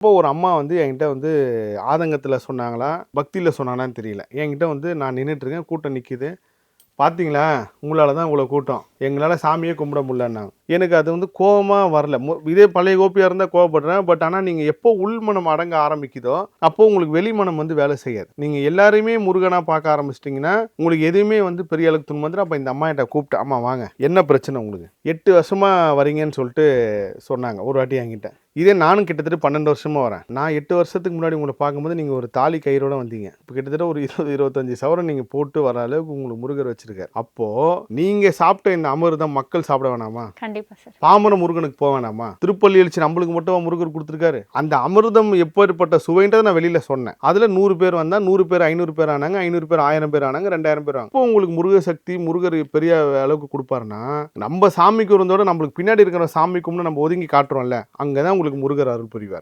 அப்போ ஒரு அம்மா வந்து என்கிட்ட வந்து ஆதங்கத்தில் சொன்னாங்களா, பக்தியில் சொன்னாங்களான்னு தெரியல. என்கிட்ட வந்து நான் நின்றுட்டுருக்கேன், கூட்டம் நிற்கிது. பார்த்தீங்களா, உங்களால தான் இவ்வளோ கூட்டம். எங்களால சாமியே கும்பிட முடியலன்னாங்க. எனக்கு அது வந்து கோவமா வரல. இதே பழைய கோபியா இருந்தா கோவப்படுறேன். பட் ஆனா நீங்க எப்போ உள்மனம் அடங்க ஆரம்பிக்குதோ, அப்போ உங்களுக்கு வெளிமனம் வந்து வேலை செய்யாது. நீங்க எல்லாரையுமே முருகனா பார்க்க ஆரம்பிச்சிட்டீங்கன்னா, உங்களுக்கு எதுவுமே வந்து பெரிய அளவுக்கு துன்பம் வந்துரும். அப்ப இந்த அம்மாகிட்ட கூப்பிட்டேன். அம்மா வாங்க. என்ன பிரச்சனை உங்களுக்கு? 8 வருஷமா வரீங்கன்னு சொல்லிட்டு சொன்னாங்க. ஒரு வாட்டி என்கிட்ட. இதே நானும் கிட்டத்தட்ட 12 வருஷமா வரேன். நான் 8 வருஷத்துக்கு முன்னாடி உங்கள பார்க்கும்போது நீங்க ஒரு தாலி கயிறோட வந்தீங்க. இப்ப கிட்டத்தட்ட ஒரு 20, 25 சவரன் நீங்க போட்டு வர அளவுக்கு உங்களுக்கு முருகர் வச்சிருக்காரு. அப்போ நீங்க சாப்பிட்ட இந்த அமிர்தம் மக்கள் சாப்பிட வேணாமா? கண்டிப்பா சார். பாமர முருகனுக்கு போக வேணாமா? திருப்பள்ளி எழுச்சி நம்மளுக்கு மட்டும் முருகர் கொடுத்துருக்காரு. அந்த அமிர்தம் எப்பேற்பட்ட சுவைன்றதை நான் வெளியில சொன்னேன். அதுல 100 பேர் வந்தா 100 பேர் 500 பேர் ஆனாங்க, 500 பேர் 1000 பேர் ஆனாங்க, 2000 பேர் ஆனாங்க. இப்போ உங்களுக்கு முருக சக்தி முருகர் பெரிய அளவுக்கு கொடுப்பாருன்னா, நம்ம சாமி கும்பிடுறதோட நம்மளுக்கு பின்னாடி இருக்கிற சாமி கும்பிட்டு நம்ம ஒதுங்கி காட்டுறோம்ல, அங்கதான் உங்களுக்கு முருகர் அருள் புரிவார்.